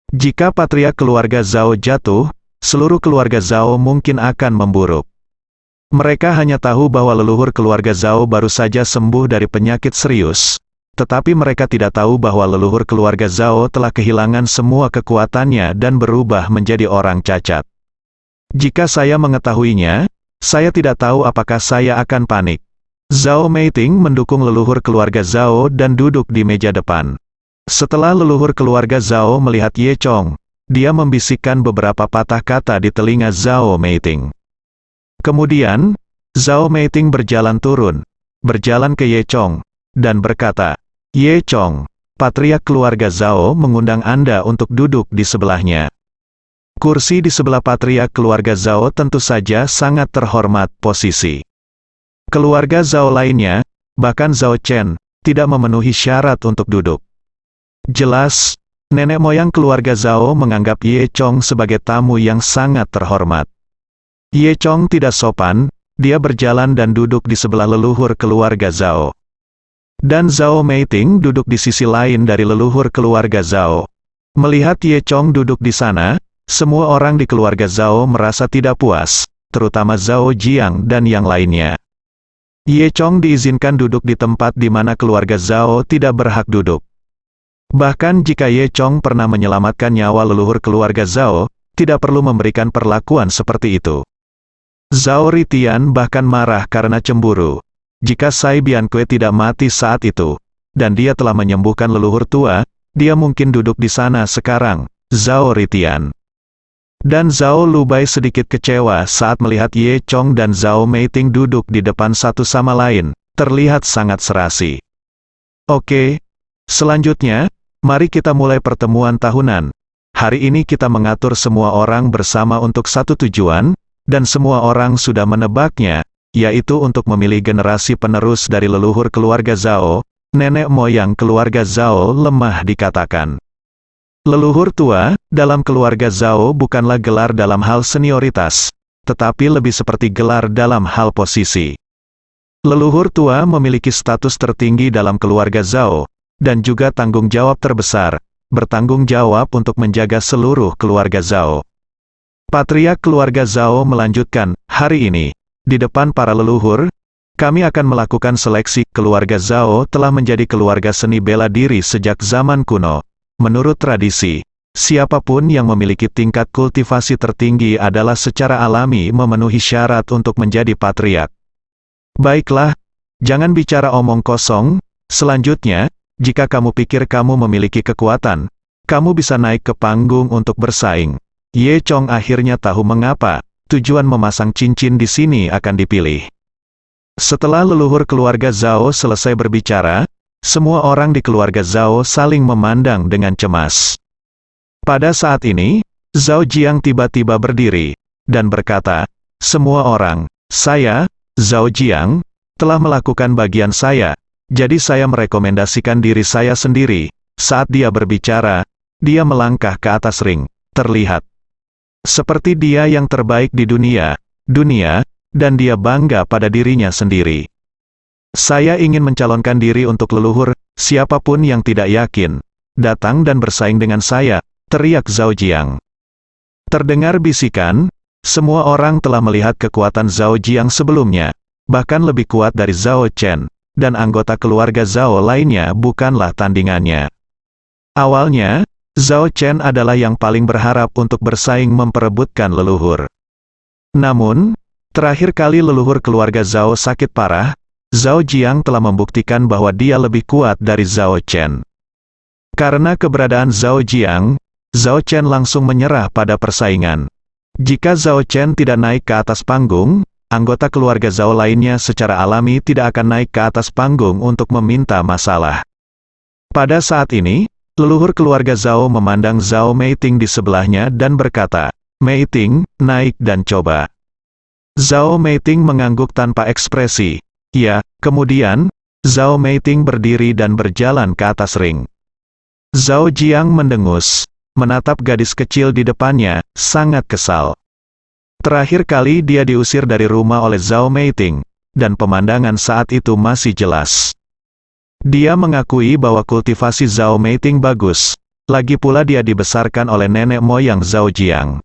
Jika patriark keluarga Zhao jatuh, seluruh keluarga Zhao mungkin akan memburuk. Mereka hanya tahu bahwa leluhur keluarga Zhao baru saja sembuh dari penyakit serius, tetapi mereka tidak tahu bahwa leluhur keluarga Zhao telah kehilangan semua kekuatannya dan berubah menjadi orang cacat. Jika saya mengetahuinya, saya tidak tahu apakah saya akan panik. Zhao Meiting mendukung leluhur keluarga Zhao dan duduk di meja depan. Setelah leluhur keluarga Zhao melihat Ye Chong, dia membisikkan beberapa patah kata di telinga Zhao Meiting. Kemudian, Zhao Meiting berjalan turun, berjalan ke Ye Chong, dan berkata, "Ye Chong, patriark keluarga Zhao mengundang Anda untuk duduk di sebelahnya." Kursi di sebelah patriark keluarga Zhao tentu saja sangat terhormat posisi. Keluarga Zhao lainnya, bahkan Zhao Chen, tidak memenuhi syarat untuk duduk. Jelas, nenek moyang keluarga Zhao menganggap Ye Chong sebagai tamu yang sangat terhormat. Ye Chong tidak sopan, dia berjalan dan duduk di sebelah leluhur keluarga Zhao. Dan Zhao Meiting duduk di sisi lain dari leluhur keluarga Zhao. Melihat Ye Chong duduk di sana, semua orang di keluarga Zhao merasa tidak puas, terutama Zhao Jiang dan yang lainnya. Ye Chong diizinkan duduk di tempat di mana keluarga Zhao tidak berhak duduk. Bahkan jika Ye Chong pernah menyelamatkan nyawa leluhur keluarga Zhao, tidak perlu memberikan perlakuan seperti itu. Zhao Ritian bahkan marah karena cemburu. Jika Sai Bianque tidak mati saat itu, dan dia telah menyembuhkan leluhur tua, dia mungkin duduk di sana sekarang, Zhao Ritian. Dan Zhao Lubai sedikit kecewa saat melihat Ye Chong dan Zhao Meiting duduk di depan satu sama lain, terlihat sangat serasi. Oke, selanjutnya, mari kita mulai pertemuan tahunan. Hari ini kita mengatur semua orang bersama untuk satu tujuan, dan semua orang sudah menebaknya, yaitu untuk memilih generasi penerus dari leluhur keluarga Zhao. Nenek moyang keluarga Zhao lemah dikatakan. Leluhur tua, dalam keluarga Zhao bukanlah gelar dalam hal senioritas, tetapi lebih seperti gelar dalam hal posisi. Leluhur tua memiliki status tertinggi dalam keluarga Zhao, dan juga tanggung jawab terbesar, bertanggung jawab untuk menjaga seluruh keluarga Zhao. Patriark keluarga Zhao melanjutkan, "Hari ini, di depan para leluhur, kami akan melakukan seleksi. Keluarga Zhao telah menjadi keluarga seni bela diri sejak zaman kuno. Menurut tradisi, siapapun yang memiliki tingkat kultivasi tertinggi adalah secara alami memenuhi syarat untuk menjadi patriark. Baiklah, jangan bicara omong kosong. Selanjutnya, jika kamu pikir kamu memiliki kekuatan, kamu bisa naik ke panggung untuk bersaing." Ye Chong akhirnya tahu mengapa tujuan memasang cincin di sini akan dipilih. Setelah leluhur keluarga Zhao selesai berbicara, semua orang di keluarga Zhao saling memandang dengan cemas. Pada saat ini, Zhao Jiang tiba-tiba berdiri, dan berkata, "Semua orang, saya, Zhao Jiang, telah melakukan bagian saya, jadi saya merekomendasikan diri saya sendiri." Saat dia berbicara, dia melangkah ke atas ring, terlihat seperti dia yang terbaik di dunia, dan dia bangga pada dirinya sendiri. "Saya ingin mencalonkan diri untuk leluhur, siapapun yang tidak yakin, datang dan bersaing dengan saya," teriak Zhao Jiang. Terdengar bisikan, semua orang telah melihat kekuatan Zhao Jiang sebelumnya, bahkan lebih kuat dari Zhao Chen, dan anggota keluarga Zhao lainnya bukanlah tandingannya. Awalnya, Zhao Chen adalah yang paling berharap untuk bersaing memperebutkan leluhur. Namun, terakhir kali leluhur keluarga Zhao sakit parah, Zhao Jiang telah membuktikan bahwa dia lebih kuat dari Zhao Chen. Karena keberadaan Zhao Jiang, Zhao Chen langsung menyerah pada persaingan. Jika Zhao Chen tidak naik ke atas panggung, anggota keluarga Zhao lainnya secara alami tidak akan naik ke atas panggung untuk meminta masalah. Pada saat ini, leluhur keluarga Zhao memandang Zhao Meiting di sebelahnya dan berkata, "Meiting, naik dan coba." Zhao Meiting mengangguk tanpa ekspresi. Ya, kemudian, Zhao Meiting berdiri dan berjalan ke atas ring. Zhao Jiang mendengus, menatap gadis kecil di depannya, sangat kesal. Terakhir kali dia diusir dari rumah oleh Zhao Meiting, dan pemandangan saat itu masih jelas. Dia mengakui bahwa kultivasi Zhao Meiting bagus, lagi pula dia dibesarkan oleh nenek moyang Zhao Jiang.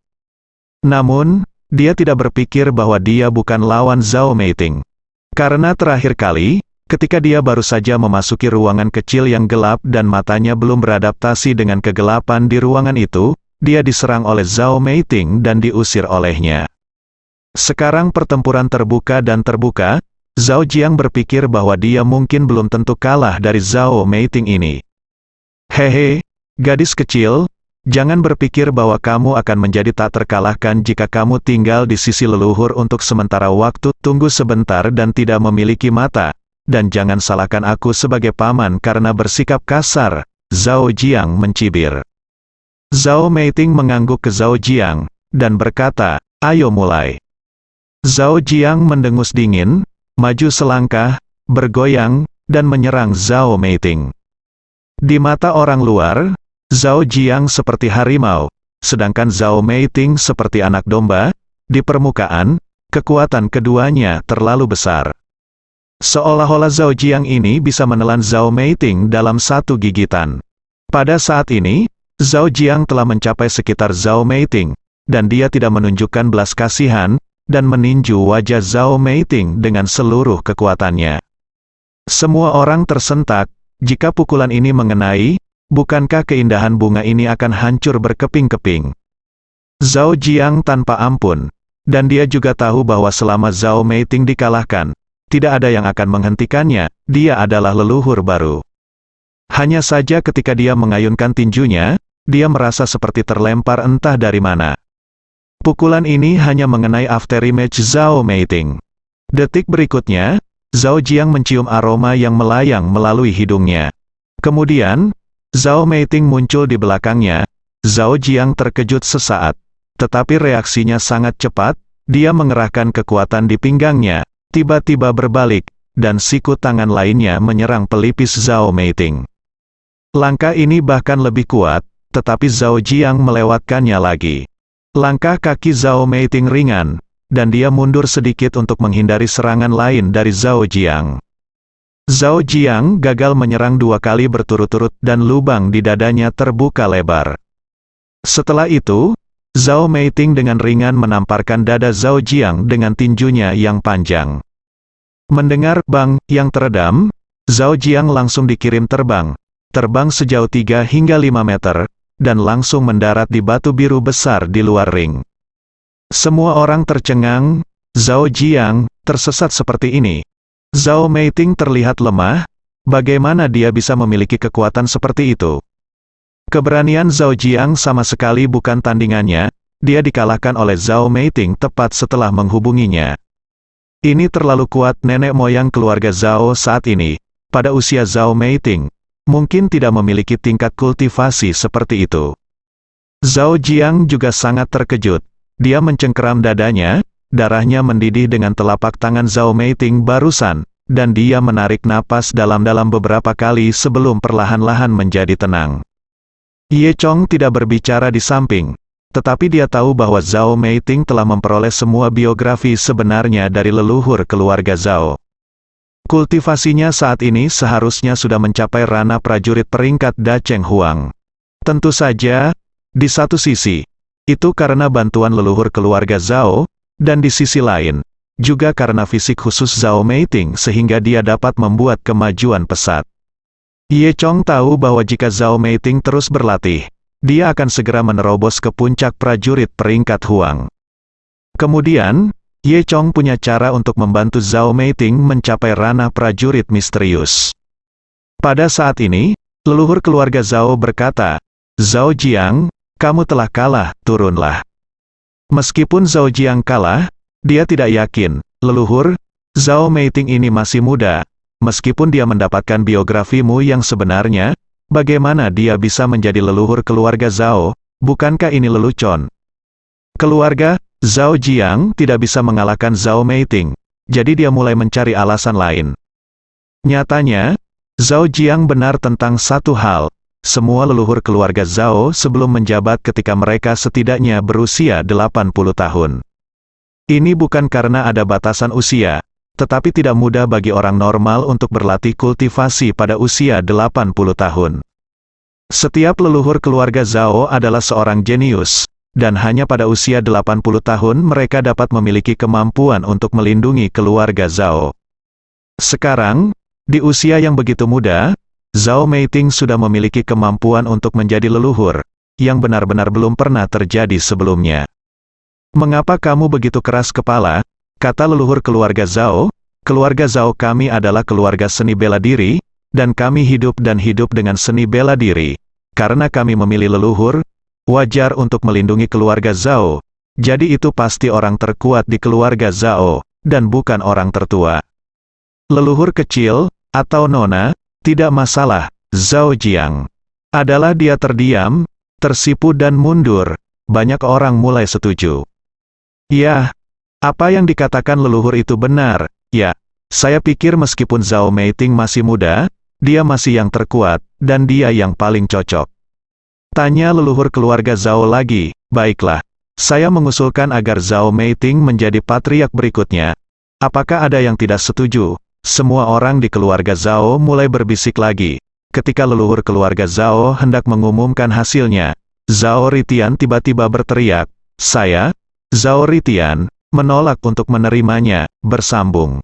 Namun, dia tidak berpikir bahwa dia bukan lawan Zhao Meiting. Karena terakhir kali, ketika dia baru saja memasuki ruangan kecil yang gelap dan matanya belum beradaptasi dengan kegelapan di ruangan itu, dia diserang oleh Zhao Meiting dan diusir olehnya. Sekarang pertempuran terbuka dan terbuka, Zhao Jiang berpikir bahwa dia mungkin belum tentu kalah dari Zhao Meiting ini. "Hehe, gadis kecil, Jangan berpikir bahwa kamu akan menjadi tak terkalahkan jika kamu tinggal di sisi leluhur untuk sementara waktu. Tunggu sebentar dan tidak memiliki mata. Dan jangan salahkan aku sebagai paman karena bersikap kasar, Zhao Jiang mencibir. Zhao Meiting mengangguk ke Zhao Jiang, dan berkata, ayo mulai. Zhao Jiang mendengus dingin, maju selangkah, bergoyang, dan menyerang Zhao Meiting. Di mata orang luar, Zhao Jiang seperti harimau, sedangkan Zhao Meiting seperti anak domba. Di permukaan, kekuatan keduanya terlalu besar. Seolah-olah Zhao Jiang ini bisa menelan Zhao Meiting dalam satu gigitan. Pada saat ini, Zhao Jiang telah mencapai sekitar Zhao Meiting, dan dia tidak menunjukkan belas kasihan, dan meninju wajah Zhao Meiting dengan seluruh kekuatannya. Semua orang tersentak, jika pukulan ini mengenai, bukankah keindahan bunga ini akan hancur berkeping-keping? Zhao Jiang tanpa ampun, dan dia juga tahu bahwa selama Zhao Meiting dikalahkan, tidak ada yang akan menghentikannya, dia adalah leluhur baru. Hanya saja ketika dia mengayunkan tinjunya, dia merasa seperti terlempar entah dari mana. Pukulan ini hanya mengenai afterimage Zhao Meiting. Detik berikutnya, Zhao Jiang mencium aroma yang melayang melalui hidungnya. Kemudian, Zhao Meiting muncul di belakangnya. Zhao Jiang terkejut sesaat. Tetapi reaksinya sangat cepat, dia mengerahkan kekuatan di pinggangnya, tiba-tiba berbalik, dan siku tangan lainnya menyerang pelipis Zhao Meiting. Langkah ini bahkan lebih kuat, tetapi Zhao Jiang melewatkannya lagi. Langkah kaki Zhao Meiting ringan, dan dia mundur sedikit untuk menghindari serangan lain dari Zhao Jiang. Zhao Jiang gagal menyerang 2 kali berturut-turut dan lubang di dadanya terbuka lebar. Setelah itu, Zhao Meiting dengan ringan menamparkan dada Zhao Jiang dengan tinjunya yang panjang. Mendengar bang yang teredam, Zhao Jiang langsung dikirim terbang sejauh 3 hingga 5 meter, dan langsung mendarat di batu biru besar di luar ring. Semua orang tercengang, Zhao Jiang tersesat seperti ini. Zhao Meiting terlihat lemah, bagaimana dia bisa memiliki kekuatan seperti itu? Keberanian Zhao Jiang sama sekali bukan tandingannya, dia dikalahkan oleh Zhao Meiting tepat setelah menghubunginya. Ini terlalu kuat. Nenek moyang keluarga Zhao saat ini, pada usia Zhao Meiting, mungkin tidak memiliki tingkat kultivasi seperti itu. Zhao Jiang juga sangat terkejut. Dia mencengkeram dadanya, darahnya mendidih dengan telapak tangan Zhao Meiting barusan, dan dia menarik napas dalam-dalam beberapa kali sebelum perlahan-lahan menjadi tenang. Ye Chong tidak berbicara di samping, tetapi dia tahu bahwa Zhao Meiting telah memperoleh semua biografi sebenarnya dari leluhur keluarga Zhao. Kultivasinya saat ini seharusnya sudah mencapai ranah prajurit peringkat Da Cheng Huang. Tentu saja, di satu sisi, itu karena bantuan leluhur keluarga Zhao, dan di sisi lain, juga karena fisik khusus Zhao Meiting sehingga dia dapat membuat kemajuan pesat. Ye Chong tahu bahwa jika Zhao Meiting terus berlatih, dia akan segera menerobos ke puncak prajurit peringkat Huang. Kemudian, Ye Chong punya cara untuk membantu Zhao Meiting mencapai ranah prajurit misterius. Pada saat ini, leluhur keluarga Zhao berkata, Zhao Jiang, kamu telah kalah, turunlah. Meskipun Zhao Jiang kalah, dia tidak yakin, leluhur, Zhao Meiting ini masih muda. Meskipun dia mendapatkan biografimu yang sebenarnya, bagaimana dia bisa menjadi leluhur keluarga Zhao? Bukankah ini lelucon? Keluarga Zhao Jiang tidak bisa mengalahkan Zhao Meiting, jadi dia mulai mencari alasan lain. Nyatanya, Zhao Jiang benar tentang satu hal. Semua leluhur keluarga Zhao sebelum menjabat ketika mereka setidaknya berusia 80 tahun. Ini bukan karena ada batasan usia, tetapi tidak mudah bagi orang normal untuk berlatih kultivasi pada usia 80 tahun. Setiap leluhur keluarga Zhao adalah seorang jenius, dan hanya pada usia 80 tahun mereka dapat memiliki kemampuan untuk melindungi keluarga Zhao. Sekarang, di usia yang begitu muda, Zhao Meiting sudah memiliki kemampuan untuk menjadi leluhur, yang benar-benar belum pernah terjadi sebelumnya. Mengapa kamu begitu keras kepala? Kata leluhur keluarga Zhao, keluarga Zhao kami adalah keluarga seni bela diri, dan kami hidup dengan seni bela diri. Karena kami memilih leluhur, wajar untuk melindungi keluarga Zhao. Jadi itu pasti orang terkuat di keluarga Zhao, dan bukan orang tertua. Leluhur kecil, atau nona, tidak masalah. Zhao Jiang adalah dia terdiam, tersipu dan mundur. Banyak orang mulai setuju. Ya, apa yang dikatakan leluhur itu benar. Ya, saya pikir meskipun Zhao Meiting masih muda, dia masih yang terkuat, dan dia yang paling cocok. Tanya leluhur keluarga Zhao lagi. Baiklah, saya mengusulkan agar Zhao Meiting menjadi patriark berikutnya. Apakah ada yang tidak setuju? Semua orang di keluarga Zhao mulai berbisik lagi. Ketika leluhur keluarga Zhao hendak mengumumkan hasilnya, Zhao Ritian tiba-tiba berteriak, "Saya, Zhao Ritian, menolak untuk menerimanya," bersambung.